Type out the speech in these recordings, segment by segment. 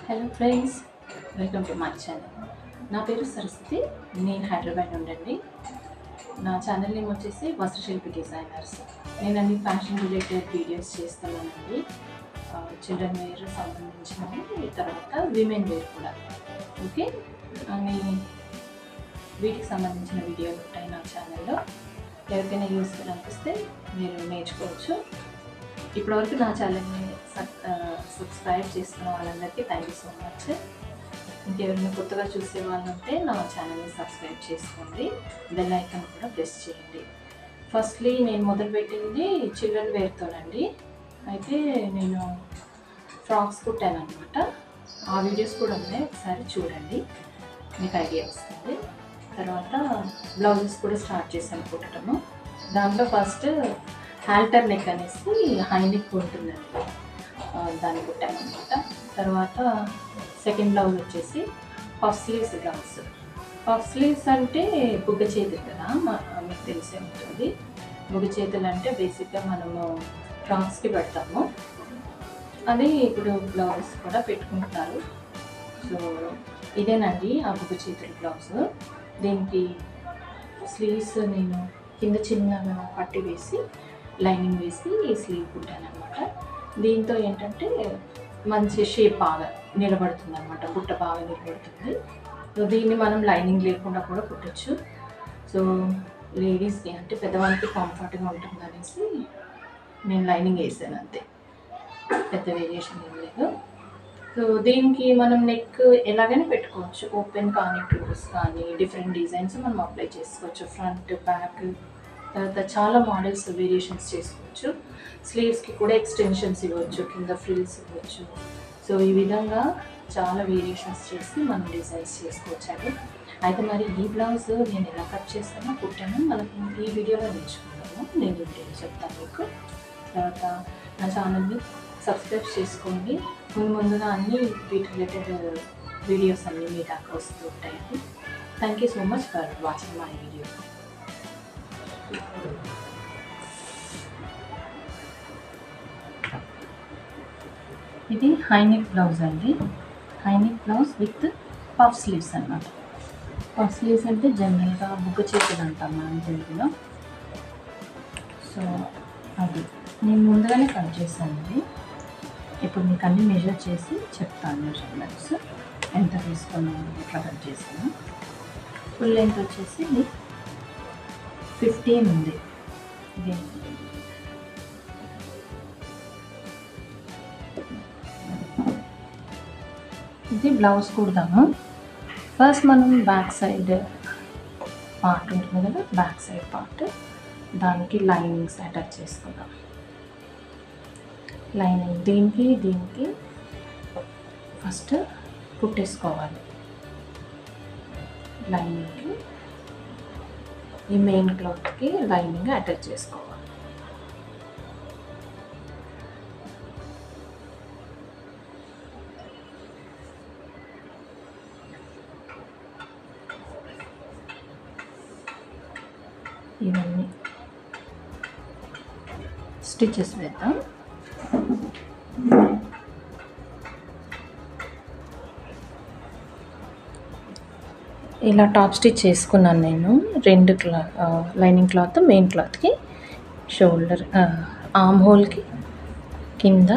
Hello friends, welcome to my channel. నా పేరు సరస్వతి. నేను హైదరాబాద్ నుండి. నా ఛానల్ నేమ్ వచ్చేసి వస్త్రశిల్పి డిజైనర్స్. నేను అన్ని ఫ్యాషన్ రిలేటెడ్ వీడియోస్ చేస్తున్నానండి. చిల్డ్రన్ వేర్ సంబంధించినవి, తర్వాత విమెన్ వేర్ కూడా. ఓకే, అన్ని వీటికి సంబంధించిన వీడియోలు ఉంటాయి నా ఛానల్లో. ఎవరికైనా యూస్ఫుల్ అనిపిస్తే మీరు నేర్చుకోవచ్చు. ఇప్పటివరకు నా ఛానల్ని సబ్స్క్రైబ్ చేసుకున్న వాళ్ళందరికీ థ్యాంక్ యూ సో మచ్. ఇంకెవరైనా కొత్తగా చూసే వాళ్ళు ఉంటే నా ఛానల్ని సబ్స్క్రైబ్ చేసుకోండి, బెల్ ఐకాన్ కూడా ప్రెస్ చేయండి. ఫస్ట్లీ నేను మొదలుపెట్టింది చిల్డ్రన్ వేర్తోనండి. అయితే నేను ఫ్రాక్స్ కుట్టాను అనమాట. ఆ వీడియోస్ కూడా ఉన్నాయి, ఒకసారి చూడండి, మీకు ఐడియా వస్తుంది. తర్వాత బ్లౌజెస్ కూడా స్టార్ట్ చేశాను కుట్టడము. దాంట్లో ఫస్ట్ హాల్టర్ నెక్ అనేసి హై నెక్ ఉంటుందండి, దాన్ని కుట్టాను అనమాట. తర్వాత సెకండ్ బ్లౌజ్ వచ్చేసి puff sleeves blouse. Puff sleeves అంటే బుగ్గ చేతులు కదా, మీకు తెలిసే ఉంటుంది. బుగ్గ చేతులు అంటే బేసిక్గా మనము ఫ్రాక్స్కి పెడతాము, అది ఇప్పుడు బ్లౌజ్ కూడా పెట్టుకుంటారు. సో ఇదేనండి ఆ బుగ్గ చేతుల బ్లౌజ్. దీనికి స్లీవ్స్ నేను కింద చిన్నగా పట్టి వేసి లైనింగ్ వేసి స్లీవ్ కుట్టాను అనమాట. దీంతో ఏంటంటే మంచి షేప్ బాగా నిలబడుతుంది అనమాట, బుట్ట బాగా నిలబడుతుంది. సో దీన్ని మనం లైనింగ్ లేకుండా కూడా కుట్టచ్చు. సో లేడీస్కి అంటే పెద్దవాళ్ళకి కంఫర్ట్గా ఉంటుంది అనేసి నేను లైనింగ్ వేసాను, అంతే, పెద్ద వేరియేషన్ ఏం లేదు. సో దీనికి మనం నెక్ ఎలాగైనా పెట్టుకోవచ్చు, ఓపెన్ కానీ క్లోజ్ కానీ డిఫరెంట్ డిజైన్స్ మనం అప్లై చేసుకోవచ్చు, ఫ్రంట్ బ్యాక్. తర్వాత చాలా మోడల్స్ వేరియేషన్స్ చేసుకోవచ్చు. స్లీవ్స్కి కూడా ఎక్స్టెన్షన్స్ ఇవ్వచ్చు, కింద ఫ్రిల్స్ ఇవ్వచ్చు. సో ఈ విధంగా చాలా వేరియేషన్స్ చేసి మనం డిజైన్స్ చేసుకోవచ్చండి. అయితే మరి ఈ బ్లౌజ్ నేను ఎలా కట్ చేస్తానో కుట్టానో మనకి ఈ వీడియోలో నేర్చుకుంటాను. నేను వీడియో చెప్తాను మీకు. తర్వాత నా ఛానల్ని సబ్స్క్రైబ్ చేసుకోండి. ముందుగా అన్ని వీటి రిలేటెడ్ వీడియోస్ అన్నీ మీ దాకా వస్తూ ఉంటాయండి. Thank you so much for watching my video. ఇది హై నెక్ బ్లౌజ్ అండి. High neck blouse with puff sleeves అన్నమాట. పఫ్ స్లీవ్స్ అంటే జనరల్గా బుగ్గ చేతులు అంటాం మనం తెలుగులో. సో అది నేను ముందుగానే కట్ చేశానండి. ఇప్పుడు మీకు అన్ని మెజర్ చేసి చెప్తాను, మెజర్మెంట్స్ ఎంత తీసుకున్నాను, ఎట్లా కట్ చేసాను. ఫుల్ లెంత్ వచ్చేసి 15 ఉంది. ఇది బ్లౌజ్ కుడదాము. ఫస్ట్ మనం బ్యాక్ సైడ్ పార్ట్ ఉంటుంది కదా, బ్యాక్ సైడ్ పార్ట్, దానికి లైనింగ్స్ అటాచ్ చేసుకుందాం. లైనింగ్ దీనికి ఫస్ట్ కుట్టేసుకోవాలి. లైనింగ్కి ఈ మెయిన్ క్లాత్కి లైనింగ్ అటాచ్ చేసుకోవాలి. ఇవన్నీ స్టిచెస్ వేద్దాం. ఇలా టాప్ స్టిచ్ చేసుకున్నాను నేను. రెండు లైనింగ్ క్లాత్ మెయిన్ క్లాత్కి, షోల్డర్ ఆర్మ్ హోల్కి, కింద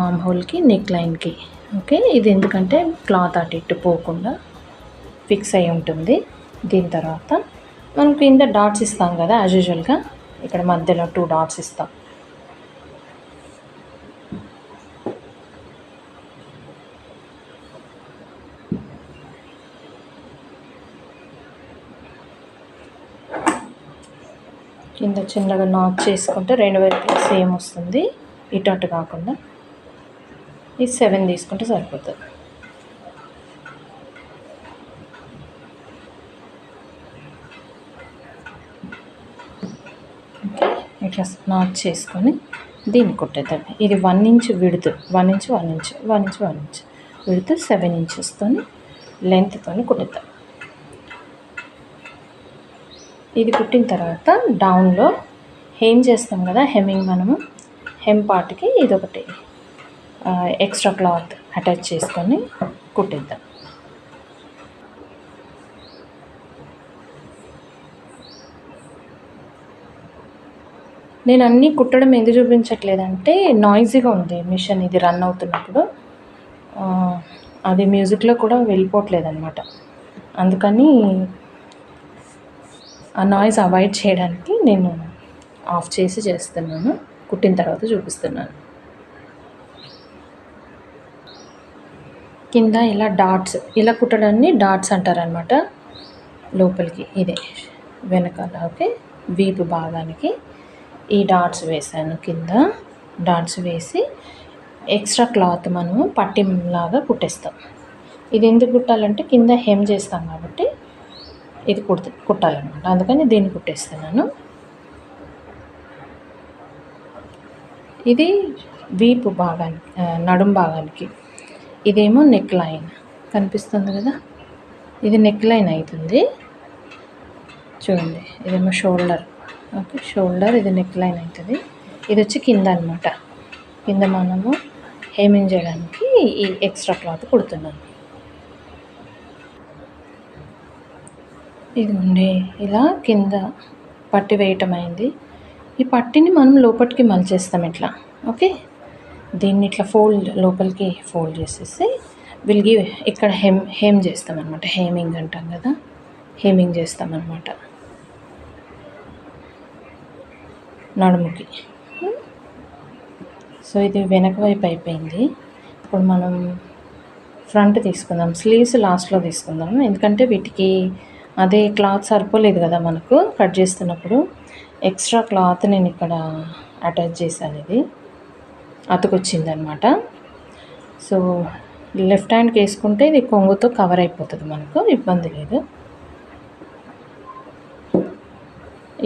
ఆర్మ్ హోల్కి, నెక్ లైన్కి. ఓకే, ఇది ఎందుకంటే క్లాత్ అటు ఇటు పోకుండా ఫిక్స్ అయి ఉంటుంది. దీని తర్వాత మనం కింద డాట్స్ ఇస్తాం కదా, యాజ్ యూజువల్గా ఇక్కడ మధ్యలో 2 డాట్స్ ఇస్తాం. కింద చిన్నగా నాట్ చేసుకుంటే 2 వైపులా సేమ్ వస్తుంది, ఇటు అటు కాకుండా. ఇది 7 తీసుకుంటే సరిపోతుంది. ఓకే, ఇట్లా నాట్ చేసుకొని దీన్ని కుట్టేద్దాం. ఇది 1 ఇంచ్ విడుతు, 1 ఇంచ్ 1 ఇంచ్ 1 ఇంచ్ 1 ఇంచ్ విడుతు 7 ఇంచెస్తో లెంత్తో కుట్టేద్దాం. ఇది కుట్టిన తర్వాత డౌన్లో హెమ్ చేస్తాం కదా, హెమ్మింగ్ మనము హెమ్ పార్ట్కి ఇదొకటి ఎక్స్ట్రా క్లాత్ అటాచ్ చేసుకొని కుట్టేద్దాం. నేను అన్నీ కుట్టడం ఎందుకు చూపించట్లేదంటే నాయిజీగా ఉంది మిషన్ ఇది రన్ అవుతున్నప్పుడు. అది మ్యూజిక్లో కూడా వెళ్ళిపోవట్లేదు అనమాట. అందుకని ఆ నాయిస్ అవాయిడ్ చేయడానికి నేను ఆఫ్ చేసి చేస్తున్నాను. కుట్టిన తర్వాత చూపిస్తున్నాను. కింద ఇలా డాట్స్, ఇలా కుట్టడాన్ని డాట్స్ అంటారనమాట. లోపలికి ఇదే వెనకాల ఓకే వీపు భాగానికి ఈ డాట్స్ వేసాను. కింద డాట్స్ వేసి ఎక్స్ట్రా క్లాత్ మనము పట్టిలాగా కుట్టేస్తాం. ఇది ఎందుకు కుట్టాలంటే కింద హెమ్ చేస్తాం కాబట్టి ఇది కుట్టాలన్నమాట. అందుకని దీన్ని కుట్టేస్తున్నాను. ఇది వీపు భాగానికి, నడుం భాగానికి. ఇదేమో నెక్ లైన్ కనిపిస్తుంది కదా, ఇది నెక్ లైన్ అవుతుంది చూడండి. ఇదేమో షోల్డర్ ఓకే, షోల్డర్ ఇది నెక్ లైన్ అవుతుంది. ఇది వచ్చి కింద అనమాట. కింద మనము హేమింగ్ చేయడానికి ఈ ఎక్స్ట్రా క్లాత్ కుడుతున్నాను. ఇది ఉండే ఇలా కింద పట్టి వేయటం అయింది. ఈ పట్టిని మనం లోపలికి మలిచేస్తాం ఇట్లా ఓకే. దీన్ని ఇట్లా లోపలికి ఫోల్డ్ చేసేసి విల్గి ఇక్కడ హేమ్ చేస్తామన్నమాట. హేమింగ్ అంటాం కదా, హేమింగ్ చేస్తామన్నమాట నడుముకి. సో ఇది వెనక వైపు అయిపోయింది. ఇప్పుడు మనం ఫ్రంట్ తీసుకుందాం. స్లీవ్స్ లాస్ట్లో తీసుకుందాం, ఎందుకంటే వీటికి అదే క్లాత్ సరిపోలేదు కదా మనకు కట్ చేస్తున్నప్పుడు. ఎక్స్ట్రా క్లాత్ నేను ఇక్కడ అటాచ్ చేశాను. ఇది అతుకొచ్చిందనమాట. సో లెఫ్ట్ హ్యాండ్కి వేసుకుంటే ఇది కొంగుతో కవర్ అయిపోతుంది, మనకు ఇబ్బంది లేదు.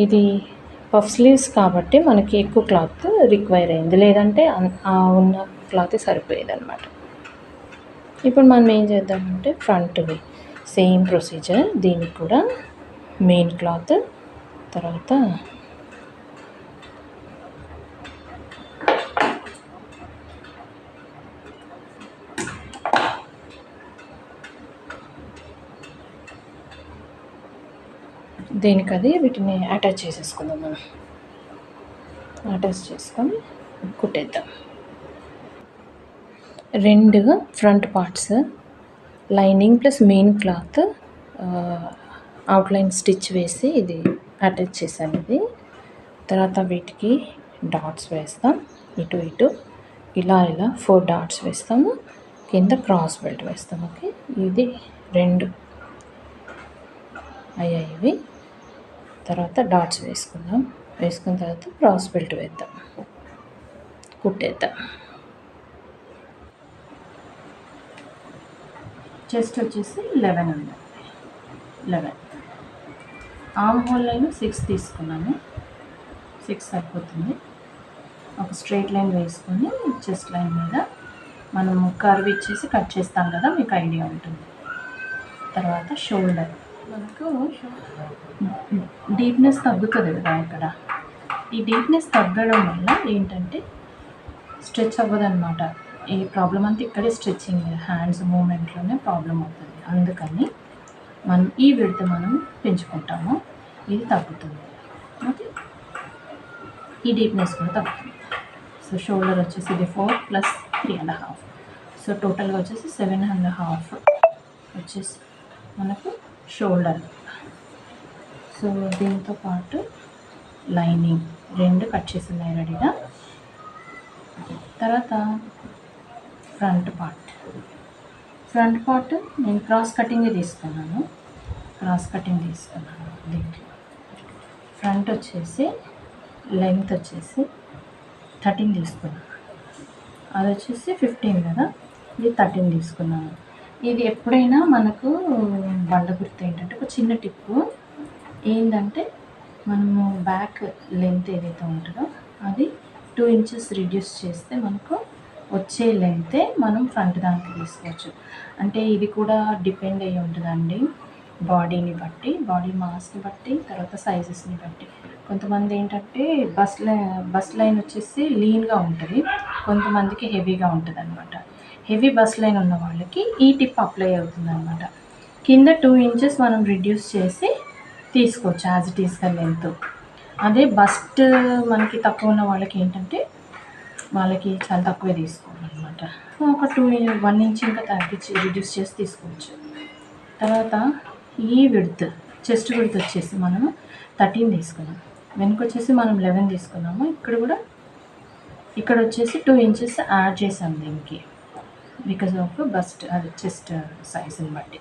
ఇది పఫ్ స్లీవ్స్ కాబట్టి మనకి ఎక్కువ క్లాత్ రిక్వైర్ అయింది, లేదంటే ఉన్న క్లాత్ సరిపోయేది అనమాట. ఇప్పుడు మనం ఏం చేద్దామంటే ఫ్రంట్వి సేమ్ ప్రొసీజర్. దీనికి కూడా మెయిన్ క్లాత్, తర్వాత దేనికి అది వీటిని అటాచ్ చేసేసుకుందాం. మనం అటాచ్ చేసుకొని కుట్టేద్దాం. రెండు front parts lining plus main cloth outline stitch వేసి ఇది అటాచ్ చేశాను. ఇది తర్వాత వీటికి డాట్స్ వేస్తాం, ఇటు ఇటు ఇలా 4 డాట్స్ వేస్తాము. కింద క్రాస్ బెల్ట్ వేస్తాం ఓకే. ఇది 2 అయ్యాయి ఇవి. తర్వాత డాట్స్ వేసుకుందాం. వేసుకున్న తర్వాత క్రాస్ బెల్ట్ వేద్దాం, కుట్టేద్దాం. చెస్ట్ వచ్చేసి 11 ఉంది. 11 ఆర్మ్ హోల్ లైన్ 6 తీసుకున్నాను. 6 సరిపోతుంది. ఒక స్ట్రైట్ లైన్ వేసుకొని చెస్ట్ లైన్ మీద మనము కర్వ్ ఇచ్చేసి కట్ చేస్తాం కదా, మీకు ఐడియా ఉంటుంది. తర్వాత షోల్డర్ మనకు డీప్నెస్ తగ్గుతుంది కదా ఇక్కడ. ఈ డీప్నెస్ తగ్గడం వల్ల ఏంటంటే స్ట్రెచ్ అవ్వదన్నమాట. ఈ ప్రాబ్లం అంతా ఇక్కడే స్ట్రెచ్చింగ్ హ్యాండ్స్ మూమెంట్లోనే ప్రాబ్లం అవుతుంది. అందుకని మనం ఈ విడత మనం పెంచుకుంటాము, ఇది తగ్గుతుంది ఓకే. ఈ డీప్నెస్ కూడా తగ్గుతుంది. సో షోల్డర్ వచ్చేసి ఇది 4 + 3.5. సో టోటల్గా వచ్చేసి 7.5 వచ్చేసి మనకు షోల్డర్. సో దీంతో పాటు లైనింగ్ 2 కట్ చేసి ఉన్నాయి రెడీగా. తర్వాత ఫ్రంట్ పార్ట్ నేను క్రాస్ కటింగ్ తీసుకున్నాను. దీంట్లో ఫ్రంట్ వచ్చేసి లెంగ్త్ వచ్చేసి 13 తీసుకున్నాను. అది వచ్చేసి 15 కదా, ఇది 13 తీసుకున్నాను. ఇది ఎప్పుడైనా మనకు బండ గుర్తు ఏంటంటే ఒక చిన్న టిప్పు ఏంటంటే మనము బ్యాక్ లెంత్ ఏదైతే ఉంటుందో అది 2 ఇంచెస్ రిడ్యూస్ చేస్తే మనకు వచ్చే లెంతే మనం ఫ్రంట్ దానికి తీసుకోవచ్చు. అంటే ఇది కూడా డిపెండ్ అయ్యి ఉంటుందండి బాడీని బట్టి, బాడీ మాస్ని బట్టి, తర్వాత సైజెస్ని బట్టి. కొంతమంది ఏంటంటే బస్ లైన్ వచ్చేసి లీన్గా ఉంటుంది, కొంతమందికి హెవీగా ఉంటుంది అనమాట. హెవీ బస్ లైన్ ఉన్న వాళ్ళకి ఈ టిప్ అప్లై అవుతుంది అనమాట. కింద 2 ఇంచెస్ మనం రిడ్యూస్ చేసి తీసుకోవచ్చు యాజ్ ఇట్ ఈస్గా లెంత్. అదే బస్ట్ మనకి తక్కువ ఉన్న వాళ్ళకి ఏంటంటే వాళ్ళకి చాలా తక్కువే తీసుకోవాలన్నమాట. ఒక 1 ఇంచ్ ఇంకా తగ్గించి రిడ్యూస్ చేసి తీసుకోవచ్చు. తర్వాత ఈ చెస్ట్ విడ్త్ వచ్చేసి మనం 13 తీసుకున్నాం, వెనుక వచ్చేసి మనం 11 తీసుకున్నాము. ఇక్కడ వచ్చేసి 2 ఇంచెస్ యాడ్ చేసాం దీనికి, బికాజ్ ఆఫ్ బస్ట్ అది చెస్ట్ సైజుని బట్టి.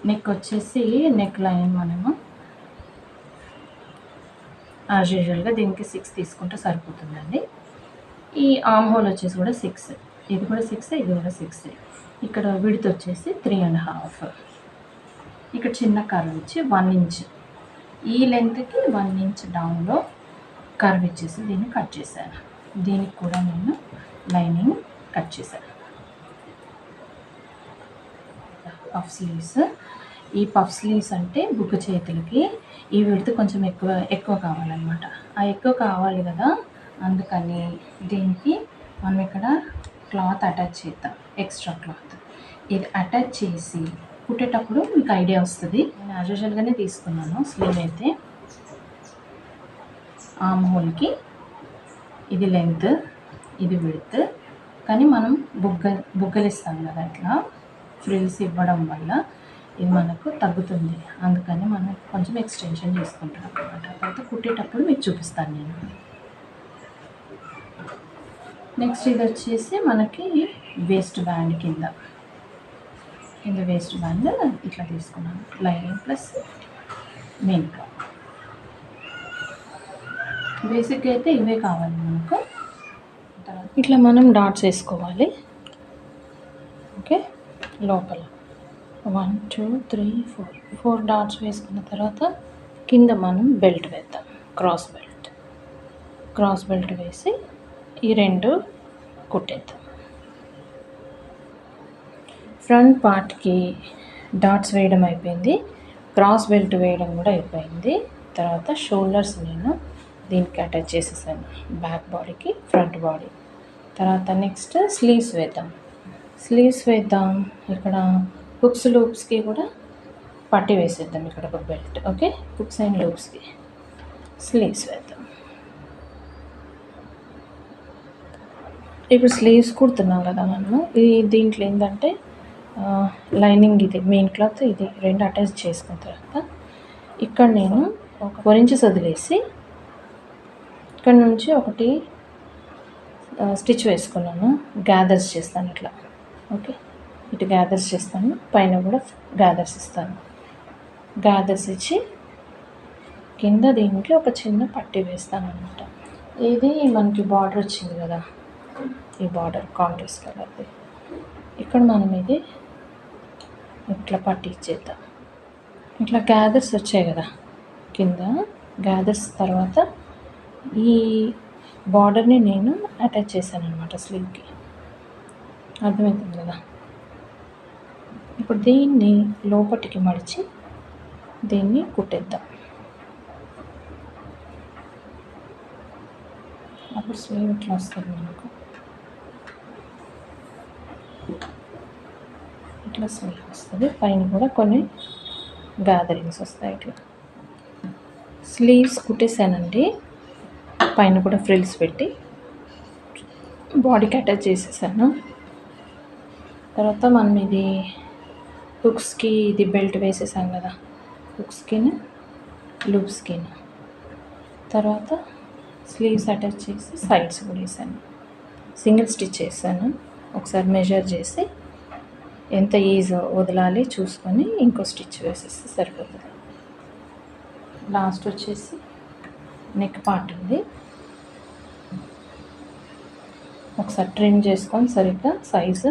నెక్ వచ్చేసి నెక్ లైన్ మనము యాజ్ యూజువల్గా దీనికి 6 తీసుకుంటే సరిపోతుందండి. ఈ ఆర్మ్ హోల్ వచ్చేసి కూడా 6, ఇది కూడా 6, ఇది కూడా 6. ఇక్కడ విడ్త్ వచ్చేసి 3.5. ఇక్కడ చిన్న కర్వ్ ఇచ్చి 1 ఇంచ్, ఈ లెంత్కి 1 ఇంచ్ డౌన్లో కర్వ్ ఇచ్చేసి దీన్ని కట్ చేశాను. దీనికి కూడా నేను లైనింగ్ కట్ చేశాను. పఫ్ స్లీవ్స్, ఈ పఫ్ స్లీవ్స్ అంటే బుగ్గ చేతులకి ఈ విడ్త్ కొంచెం ఎక్కువ కావాలన్నమాట. ఆ ఎక్కువ కావాలి కదా, అందుకని దీనికి మనం ఇక్కడ క్లాత్ అటాచ్ చేద్దాం, ఎక్స్ట్రా క్లాత్. ఇది అటాచ్ చేసి కుట్టేటప్పుడు మీకు ఐడియా వస్తుంది. నేను యాజ్ యూజువల్గానే తీసుకున్నాను స్లీవ్ అయితే. ఆర్మ్ హోల్కి ఇది లెంత్, ఇది విడ్త్, కానీ మనం బుగ్గలు ఇస్తాం కదా, ఇట్లా ఫ్రిల్స్ ఇవ్వడం వల్ల ఇది మనకు తగ్గుతుంది, అందుకని మనం కొంచెం ఎక్స్టెన్షన్ చేసుకుంటాం అనమాట. తర్వాత కుట్టేటప్పుడు మీకు చూపిస్తాను నేను. నెక్స్ట్ ఇది వచ్చేసి మనకి వేస్ట్ బ్యాండ్ కింద వేస్ట్ బ్యాండ్ ఇట్లా తీసుకున్నాను, లైనింగ్ ప్లస్ మెయిన్ క్లాత్. బేసిక్గా అయితే ఇవే కావాలి మనకు. ఇట్లా మనం డాట్స్ వేసుకోవాలి. ఓకే, లోపల 1 2 3 4 డాట్స్ వేసుకున్న తర్వాత కింద మనం బెల్ట్ వేద్దాం, క్రాస్ బెల్ట్ వేసి ఈ 2 కుట్టేద్దాం. ఫ్రంట్ పార్ట్కి డాట్స్ వేయడం అయిపోయింది, క్రాస్ బెల్ట్ వేయడం కూడా అయిపోయింది. తర్వాత షోల్డర్స్ నేను దీనికి అటాచ్ చేసేసాను, బ్యాక్ బాడీకి ఫ్రంట్ బాడీ. తర్వాత నెక్స్ట్ స్లీవ్స్ వేద్దాం. ఇక్కడ హుక్స్ లూప్స్కి కూడా పట్టి వేసేద్దాం, ఇక్కడ ఒక బెల్ట్. ఓకే, హుక్స్ అండ్ లూప్స్కి స్లీవ్స్ వేద్దాం. ఇప్పుడు స్లీవ్స్ కుడుతున్నాం కదా మనము, దీంట్లో ఏంటంటే లైనింగ్ ఇది మెయిన్ క్లాత్, ఇది 2 అటాచ్ చేసుకున్న తర్వాత ఇక్కడ నేను ఒక 4 ఇంచెస్ వదిలేసి ఇక్కడ నుంచి ఒకటి స్టిచ్ వేసుకున్నాను, గ్యాదర్స్ చేస్తాను ఇట్లా. ఓకే, ఇటు గ్యాదర్స్ చేస్తాను, పైన కూడా గ్యాదర్స్ ఇస్తాను. గ్యాదర్స్ ఇచ్చి కింద దీనికి ఒక చిన్న పట్టీ వేస్తాను అనమాట. ఇది మనకి బార్డర్ వచ్చింది కదా, ఈ బార్డర్ కాంట్రాస్ట్ కలర్ది, ఇక్కడ మనం ఇది ఇట్లా పట్టీ ఇచ్చేద్దాం. ఇట్లా గ్యాదర్స్ వచ్చాయి కదా కింద, గ్యాదర్స్ తర్వాత ఈ బార్డర్ని నేను అటాచ్ చేశాను అనమాట స్లీవ్కి, అర్థమవుతుంది కదా. ఇప్పుడు దీన్ని లోపటికి మడిచి దీన్ని కుట్టేద్దాం. అప్పుడు స్లీవ్ ఇట్లా వస్తుంది మనకు, ఇట్లా స్లీవ్ వస్తుంది. పైన కూడా కొన్ని గ్యాదరింగ్స్ వస్తాయి. ఇట్లా స్లీవ్స్ కుట్టేసానండి, పైన కూడా ఫ్రిల్స్ పెట్టి బాడీకి అటాచ్ చేసేసాను. తర్వాత మనం ఇది హుక్స్కి ఇది బెల్ట్ వేసేసాం కదా, హుక్స్కి లూప్స్కి. తర్వాత స్లీవ్స్ అటాచ్ చేసి సైడ్స్ కూడా వేసాను, సింగిల్ స్టిచ్ వేసాను. ఒకసారి మెజర్ చేసి ఎంత ఈజ్ వదలాలి చూసుకొని ఇంకో స్టిచ్ వేసేస్తే సరిపోతుంది. లాస్ట్ వచ్చేసి నెక్ పార్ట్ ఉంది, ఒకసారి ట్రిమ్ చేసుకొని సరిగ్గా సైజ్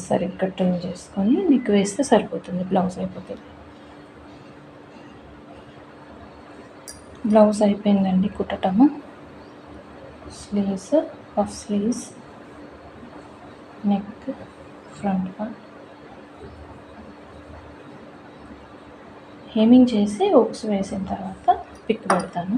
సరిగ్గా ట్రిమ్ చేసుకొని నెక్ వేస్తే సరిపోతుంది, బ్లౌజ్ అయిపోతుంది. బ్లౌజ్ అయిపోయిందండి కుట్టటము. Sleeves, puff sleeves, neck, front part, hemming చేసి హుక్స్ వేసిన తర్వాత పిక్ పెడతాను.